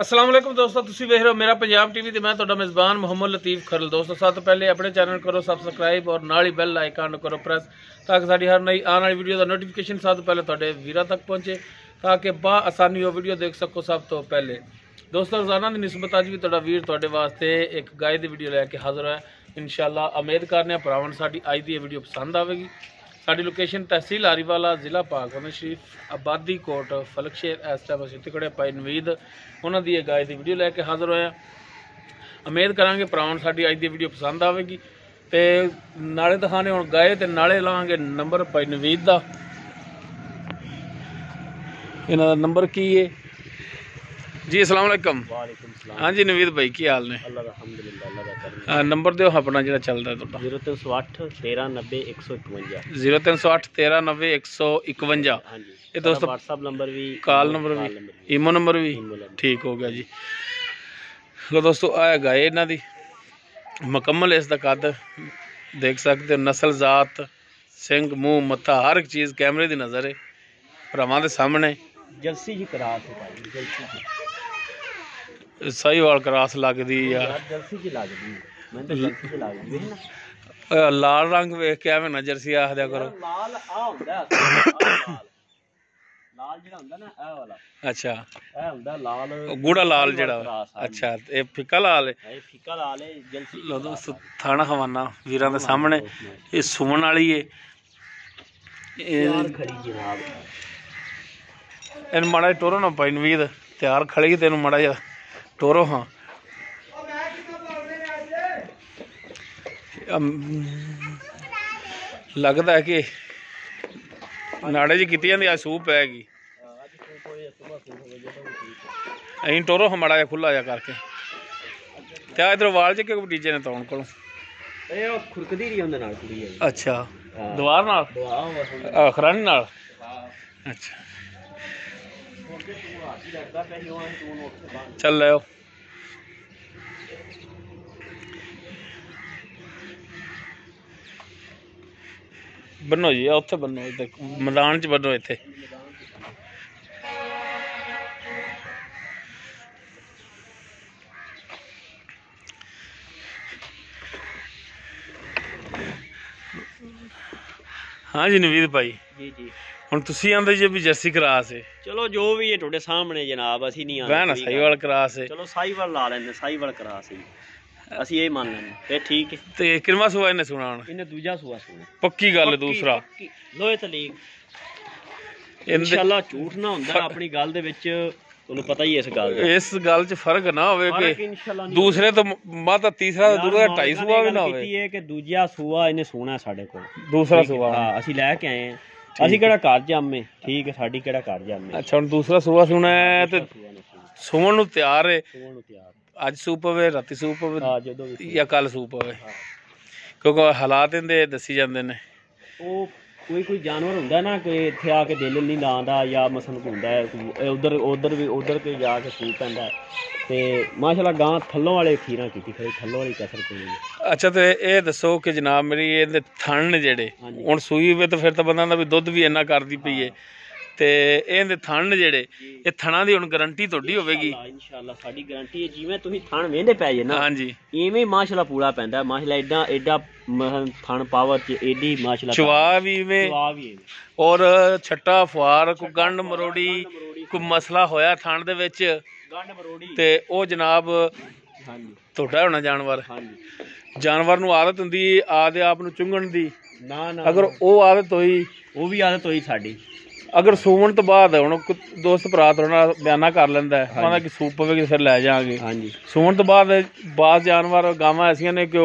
अस्सलाम वालेकुम दोस्तों, तुसी वेख रहे हो मेरा पंजाब टीवी ते मैं तुहाडा मेज़बान मोहम्मद लतीफ़ खरल। दोस्तों सब तो पहले अपने चैनल करो सबसक्राइब और नाल ही बेल आइकन करो प्रेस ताकि साडी हर नई आने वाली वीडियो का नोटिफिकेशन सब तो पहले तुहाडे वीरां तक पहुंचे ताकि बा आसानी वो वीडियो देख सको सब तो पहले। दोस्तों रोज़ाना की निस्बत अज भी तुहाडा वीर तुहाडे वास्ते एक गाय की वीडियो लैके हाज़र है। इंशाअल्लाह उम्मीद करने भरावां साडी अज की वीडियो पसंद आएगी। साडी लोकेशन तहसील आरीवाला जिला पाकपतन शरीफ आबादी कोट फलकशेर इस टाइम असीं खड़े पाई नवीद उन्होंने दी गाय की वीडियो लैके हाज़र होए। उम्मीद करांगे भरावां साडी अज की वीडियो पसंद आएगी। तो नाले दिखाने हुण गाय तो नाले लाँगे नंबर पाई नवीद का। इन्हां दा नंबर की है जी? अस्सलाम वालेकुम। हाँ जी नवीद भाई की हाल ने? नंबर दो अपना जो चलता है 0308 1390 151 0308 1390 151। ये दोस्तों व्हाट्सएप नंबर भी, कॉल नंबर भी, ईमो नंबर भी ठीक हो गया जी। तो दोस्तों आया गाय इन्हां दी मुकम्मल इसका कद देख सकते हो, नस्ल जात सिंह मुँह मत्था हर एक चीज़ कैमरे की नज़र है भरावां दे सामने। जर्सी जी क्रास है भाई, जर्सी जी साहीवाल क्रास लगदी यार, जर्सी जी लगदी मैं तो जर्सी जी लगदी है ना। लाल रंग वेख के एवें ना जर्सी आख दिया करो। लाल आ हुंदा लाल लाल जेड़ा हुंदा ना ए वाला। अच्छा ए हुंदा लाल गूढ़ा लाल जेड़ा। अच्छा ये फिक्का लाल है? ये फिक्का लाल है जर्सी। लो दोस्तों थाना हवाना वीरां दे सामने ये सुमन वाली है। यार खड़ी जनाब इन माड़ा टोरो ना पाई नवीद तैयार खड़ी तेन माड़ा जा टोरो। हाँ लगता है कि नाड़े जी की अज सूप पैगी। अं टोरो हाँ माड़ा जा खुला जा करके त्या इधर वाल च भतीजे ने तौन को खुरकदी रही उहदे नाल कुड़ी। अच्छा दवार नाल खरानी नाल। अच्छा चल लो बनो जी उत्थे बनो मैदान च बनो इत्थे। हाँ जी नवीद भाई जी जी हुण तुसीं आंदे जे भी जर्सी क्रास है। चलो जो भी है तुहाडे सामने जनाब, असीं नहीं आंदे वह साहीवाल क्रास है। चलो साहीवाल ला लेंदे, साहीवाल क्रास है असीं ये मान लेंदे फिर ठीक है। ते किनवा सुआ इन्हें सुना हुण? इन्हें दूजा सुआ सुना पक्की गल। दूसरा लोहे तलीक इंशाअल्लाह झूठ ना हुंदा अपनी गल दे विच, तुहानूं पता ही है इस गल च फर्क ना होवे कि दूसरे तो माता तीसरा तो दूसरा ढाई सुआ भी ना होवे। ये कि दूजा सुआ इन्हें सोना साडे कोल दूसरा सुआ। हां असीं लैके आए हैं, असीं किहड़ा घर जामे ठीक है, साडी किहड़ा घर जामे। अच्छा हुण दूसरा सुआ सुना है ते सुमन नूं तैयार है। सुमन नूं तैयार अज सूप पवे राती सूप पवे जदों भी या कल सूप पवे क्योंकि हालात इहदे दसी जांदे ने। ਉਹ ਕੋਈ जानवर ਹੁੰਦਾ ना कि ਇੱਥੇ ਆ ਕੇ ਦਿਲ ਨਹੀਂ ਲਾਉਂਦਾ ਜਾਂ ਮਸਲ ਹੁੰਦਾ ਹੈ ਉਧਰ ਕੇ ਜਾ ਕੇ ਸੂਪ ਪੈਂਦਾ ਤੇ ਮਾਸ਼ਾਅੱਲਾ ਗਾਂ ਥੱਲੋਂ ਵਾਲੇ ਖੀਰਾਂ ਕੀਤੀ ਫਿਰ ਥੱਲੋਂ ਵਾਲੀ ਕਸਰ ਕੋਈ ਨਹੀਂ। ਅੱਛਾ ਤੇ ਇਹ ਦੱਸੋ ਕਿ ਜਨਾਬ ਮੇਰੀ ਇਹਦੇ ਥਣ ਨੇ ਜਿਹੜੇ ਹੁਣ ਸੂਈ ਵੇ ਤਾਂ ਫਿਰ ਤਾਂ ਬੰਦਾ ਦਾ ਵੀ ਦੁੱਧ ਵੀ ਇੰਨਾ ਕਰਦੀ ਪਈ ਏ ਤੇ ਇਹਦੇ ਥਣ ਨੇ ਜਿਹੜੇ ਇਹ ਥਣਾਂ ਦੀ ਹੁਣ ਗਾਰੰਟੀ ਤੁਹਾਡੀ ਹੋਵੇਗੀ? ਇਨਸ਼ਾਅੱਲਾ ਸਾਡੀ ਗਾਰੰਟੀ ਹੈ। ਜਿਵੇਂ ਤੁਸੀਂ ਥਣ ਵੇਂਦੇ ਪੈ ਜੇ ਨਾ ਹਾਂਜੀ ਇਵੇਂ ਮਾਸ਼ਾਅੱਲਾ ਪੂਰਾ ਪੈਂਦਾ। ਮਾਸ਼ਾਅੱਲਾ ਐਡਾ ਥਣ ਪਾਵਰ ਚ ਏਡੀ ਮਾਸ਼ਾਅੱਲਾ ਚਵਾ ਵੀ ਇਵੇਂ ਔਰ ਛੱਟਾ ਫੁਆਰ ਕੋਈ ਗੰਢ ਮਰੋੜੀ ਕੋਈ ਮਸਲਾ ਹੋਇਆ ਥਣ ਦੇ ਵਿੱਚ ਗੰਢ ਮਰੋੜੀ ਤੇ ਉਹ ਜਨਾਬ ਹਾਂਜੀ ਤੁਹਾਡਾ ਹੋਣਾ ਜਾਨਵਰ। ਹਾਂਜੀ ਜਾਨਵਰ ਨੂੰ ਆਦਤ ਹੁੰਦੀ ਆਦੇ ਆਪ ਨੂੰ ਚੁੰਗਣ ਦੀ। ਨਾ ਅਗਰ ਉਹ ਆਦਤ ਹੋਈ ਉਹ ਵੀ ਆਦਤ ਹੋਈ ਸਾਡੀ। अगर सूवन तो बाद हूँ दोस्त भरा थोड़ा बयाना कर लेंदा है कहना कि सूप पवेगी फिर लै जाएंगे। सूवन तो बाद जानवर गावां ऐसियां ने कि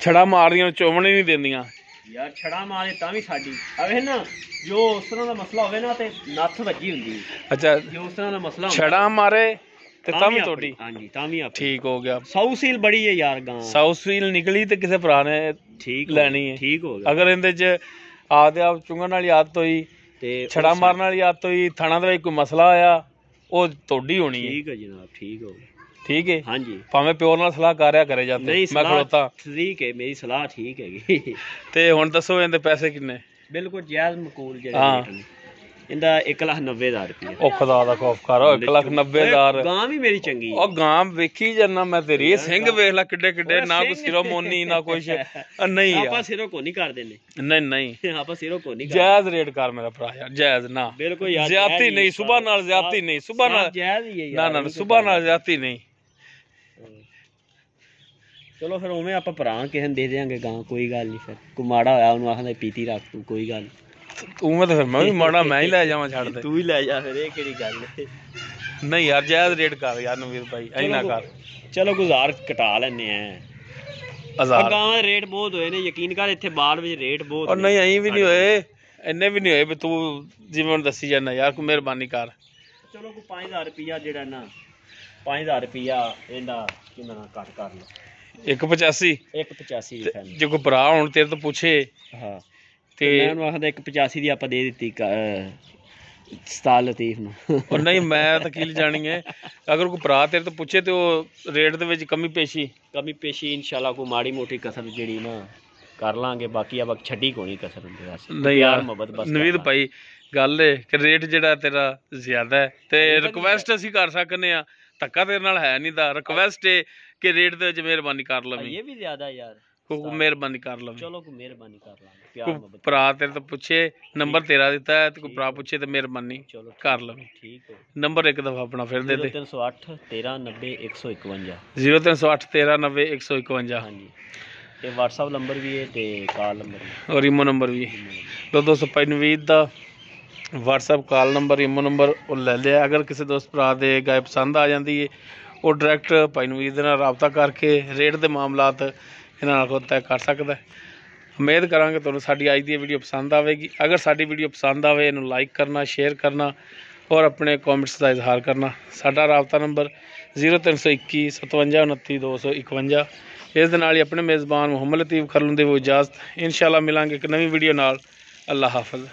छड़ा मारदियां चोमण ही नहीं देंदियां यार। छड़ा मारे तां भी साडी अवे ना जो उस तरह दा मसला होवे ना ते नत्थ वज्जी हुंदी। अच्छा जो उस तरह दा मसला छड़ा मारे ते तां भी तोड़ी। हां जी तां भी ठीक हो गया। साउथ सील बड़ी है यार गां। साउथ सील निकली ते किसे भरा ने ठीक लैनी है। ठीक हो गया। अगर इहदे च आदे आप चुंगण वाली आदत होई छड़ा मारने वाली आदत होई थाना दे कोई मसला आया वो तोड़ी होनी है। ठीक है जनाब ठीक हो गया। ठीक है। हाँ जी भावें प्योर नाल सलाह कर करे जाते मैं खड़ोता ठीक है, मेरी सलाह ठीक हैगी। ते हुण दसो इहदे पैसे किन्ने? बिल्कुल जायज़ मकूल जेह्ड़े ਇਹਦਾ 1,90,000 ਰੁਪਏ। ਉਹ ਖੁਦਾ ਦਾ ਖੌਫ ਕਰ 1,90,000 ਗਾਂ ਵੀ ਮੇਰੀ ਚੰਗੀ ਉਹ ਗਾਂ ਵੇਖੀ ਜਾਂਦਾ ਮੈਂ ਤੇਰੀ ਸਿੰਘ ਵੇਖ ਲੈ ਕਿੱਡੇ ਕਿੱਡੇ ਨਾ ਕੋਈ ਸਿਰੋਂ ਮੋਨੀ ਨਾ ਕੁਛ ਨਹੀਂ ਯਾਰ ਆਪਾਂ ਸਿਰੋਂ ਕੋ ਨਹੀਂ ਕਰਦੇ ਨੇ ਨਹੀਂ ਆਪਾਂ ਸਿਰੋਂ ਕੋ ਨਹੀਂ ਜਾਇਜ਼ ਰੇਟ ਕਰ ਮੇਰਾ ਭਰਾ ਯਾਰ ਜਾਇਜ਼ ਨਾ ਬਿਲਕੁਲ ਯਾਰ ਜ਼ਿਆਦਤੀ ਨਹੀਂ ਸੁਬਹ ਨਾਲ ਜ਼ਿਆਦਤੀ ਨਹੀਂ ਸੁਬਹ ਨਾਲ ਜਾਇਜ਼ ਹੀ ਹੈ ਯਾਰ ਨਾ ਸੁਬਹ ਨਾਲ ਜ਼ਿਆਦਤੀ ਨਹੀਂ ਚਲੋ ਫਿਰ ਉਵੇਂ ਆਪਾਂ ਭਰਾ ਕਿਸੇ ਨੂੰ ਦੇ ਦਿਆਂਗੇ ਗਾਂ ਕੋਈ ਗੱਲ ਨਹੀਂ ਫਿਰ ਕੋਈ ਮਾੜਾ ਹੋਇਆ ਉਹਨੂੰ ਆਖਦਾ ਪੀਤੀ ਰੱਖ ਤੂੰ ਕੋਈ ਗੱਲ ਤੂੰ ਮੈਂ ਤਾਂ ਫਿਰ ਮੈਂ ਵੀ ਮਾੜਾ ਮੈਂ ਹੀ ਲੈ ਜਾਵਾਂ ਛੱਡ ਦੇ ਤੂੰ ਹੀ ਲੈ ਜਾ ਫਿਰ ਇਹ ਕਿਹੜੀ ਗੱਲ ਹੈ ਨਹੀਂ ਯਾਰ ਜਾਇਜ਼ ਰੇਟ ਕਰ ਯਾਰ ਨਵੀਰ ਭਾਈ ਐਨਾ ਕਰ ਚਲੋ ਕੋਈ 1000 ਘਟਾ ਲੈਨੇ ਆ 1000 ਗਾਂ ਦੇ ਰੇਟ ਬਹੁਤ ਹੋਏ ਨੇ ਯਕੀਨ ਕਰ ਇੱਥੇ ਬਾੜ ਵਿੱਚ ਰੇਟ ਬਹੁਤ ਔਰ ਨਹੀਂ ਐਂ ਵੀ ਨਹੀਂ ਹੋਏ ਇੰਨੇ ਵੀ ਨਹੀਂ ਹੋਏ ਵੀ ਤੂੰ ਜਿਵੇਂ ਹੁਣ ਦੱਸੀ ਜਾਂਦਾ ਯਾਰ ਕੋਈ ਮਿਹਰਬਾਨੀ ਕਰ ਚਲੋ ਕੋਈ 5000 ਰੁਪਿਆ ਜਿਹੜਾ ਨਾ 5000 ਰੁਪਿਆ ਇਹਦਾ ਕਿੰਨਾ ਘੱਟ ਕਰ ਲਓ 185 185 ਦੀ ਫੈਨ ਜੇ ਕੋਈ ਭਰਾ ਹੁਣ ਤੇਰੇ ਤੋਂ ਪੁੱਛੇ ਹਾਂ ਤੇ ਮੈਂ ਉਹਨੂੰ ਆਖਦਾ 185 ਦੀ ਆਪਾਂ ਦੇ ਦਿੱਤੀ ਸਤਾਲ ਲਤੀਫ ਨੂੰ ਔਰ ਨਹੀਂ ਮੈਂ ਤਾਂ ਕੀ ਜਾਣੀ ਹੈ ਅਗਰ ਕੋਈ ਭਰਾ ਤੇਰੇ ਤੋਂ ਪੁੱਛੇ ਤੇ ਉਹ ਰੇਟ ਦੇ ਵਿੱਚ ਕਮੀ ਪੇਸ਼ੀ ਇਨਸ਼ਾਅੱਲਾ ਕੋਈ ਮਾੜੀ ਮੋਟੀ ਕਸਰ ਜਿਹੜੀ ਨਾ ਕਰ ਲਾਂਗੇ ਬਾਕੀ ਆਪਾਂ ਛੱਡੀ ਕੋਣੀ ਕਸਰ ਹੁੰਦੇ ਬਸ ਨਹੀਂ ਯਾਰ ਮੁਹੱਬਤ ਬਸ ਨਵੀਦ ਭਾਈ ਗੱਲ ਏ ਕਿ ਰੇਟ ਜਿਹੜਾ ਤੇਰਾ ਜ਼ਿਆਦਾ ਹੈ ਤੇ ਰਿਕਵੈਸਟ ਅਸੀਂ ਕਰ ਸਕਨੇ ਆ ਧੱਕਾ ਤੇਰੇ ਨਾਲ ਹੈ ਨਹੀਂ ਦਾ ਰਿਕਵੈਸਟ ਏ ਕਿ ਰੇਟ ਦੇ ਵਿੱਚ ਮਿਹਰਬਾਨੀ ਕਰ ਲਵੀਂ ਇਹ ਵੀ ਜ਼ਿਆਦਾ ਯਾਰ ਕੋਈ ਮਿਹਰਬਾਨੀ ਕਰ ਲਵੀਂ ਚਲੋ ਕੋਈ ਮਿਹਰਬਾਨੀ ਕਰ ਲਾਂਗੇ ਪਿਆਰ ਮੁਹੱਬਤ ਭਰਾ ਤੇਰੇ ਤੋਂ ਪੁੱਛੇ ਨੰਬਰ ਤੇਰਾ ਦਿੱਤਾ ਹੈ ਤੇ ਕੋਈ ਭਰਾ ਪੁੱਛੇ ਤੇ ਮਿਹਰਬਾਨੀ ਚਲੋ ਕਰ ਲਵੀਂ ਠੀਕ ਹੋ ਨੰਬਰ ਇੱਕ ਦਫਾ ਆਪਣਾ ਫਿਰ ਦੇ ਦੇ 0308 1390 151 0308 1390 151 ਹਾਂਜੀ ਤੇ WhatsApp ਨੰਬਰ ਵੀ ਹੈ ਤੇ ਕਾਲ ਨੰਬਰ ਵੀ ਔਰ ਇਮੋ ਨੰਬਰ ਵੀ ਹੈ ਦੋਸਤੋ ਭਾਈ ਨਵੀਦ ਦਾ WhatsApp call number imo number ਉਹ ਲੈ ਲਿਆ ਅਗਰ ਕਿਸੇ ਦੋਸਤ ਭਰਾ ਦੇ ਗਾਇ ਪਸੰਦ ਆ ਜਾਂਦੀ ਹੈ ਉਹ ਡਾਇਰੈਕਟ ਭਾਈ ਨਵੀਦ ਦੇ ਨਾਲ ਰਾਬਤਾ ਕਰਕੇ ਰੇਟ ਦੇ ਮਾਮਲਾਤ ਇਹਨਾਂ ਨਾਲ ਕੋਲ ਤੈਅ ਕਰ ਸਕਦਾ ਹੈ ਉਮੀਦ ਕਰਾਂਗੇ ਤੁਹਾਨੂੰ ਸਾਡੀ ਅੱਜ ਦੀ ਵੀਡੀਓ ਪਸੰਦ ਆਵੇਗੀ ਅਗਰ ਸਾਡੀ ਵੀਡੀਓ ਪਸੰਦ ਆਵੇ ਇਹਨੂੰ ਲਾਈਕ ਕਰਨਾ ਸ਼ੇਅਰ ਕਰਨਾ ਔਰ ਆਪਣੇ ਕਮੈਂਟਸ ਦਾ ਇਜ਼ਹਾਰ ਕਰਨਾ ਸਾਡਾ ਰਾਬਤਾ ਨੰਬਰ 0321 57 29 251 ਇਸ ਦੇ ਨਾਲ ਹੀ ਆਪਣੇ ਮੇਜ਼ਬਾਨ ਮੁਹੰਮਦ ਲਤੀਫ ਖਰਲੂ ਦੇ ਇਜਾਜ਼ਤ ਇਨਸ਼ਾਅੱਲਾ ਮਿਲਾਂਗੇ ਇੱਕ ਨਵੀਂ ਵੀਡੀਓ ਨਾਲ ਅੱਲਾ ਹਾਫਿਜ਼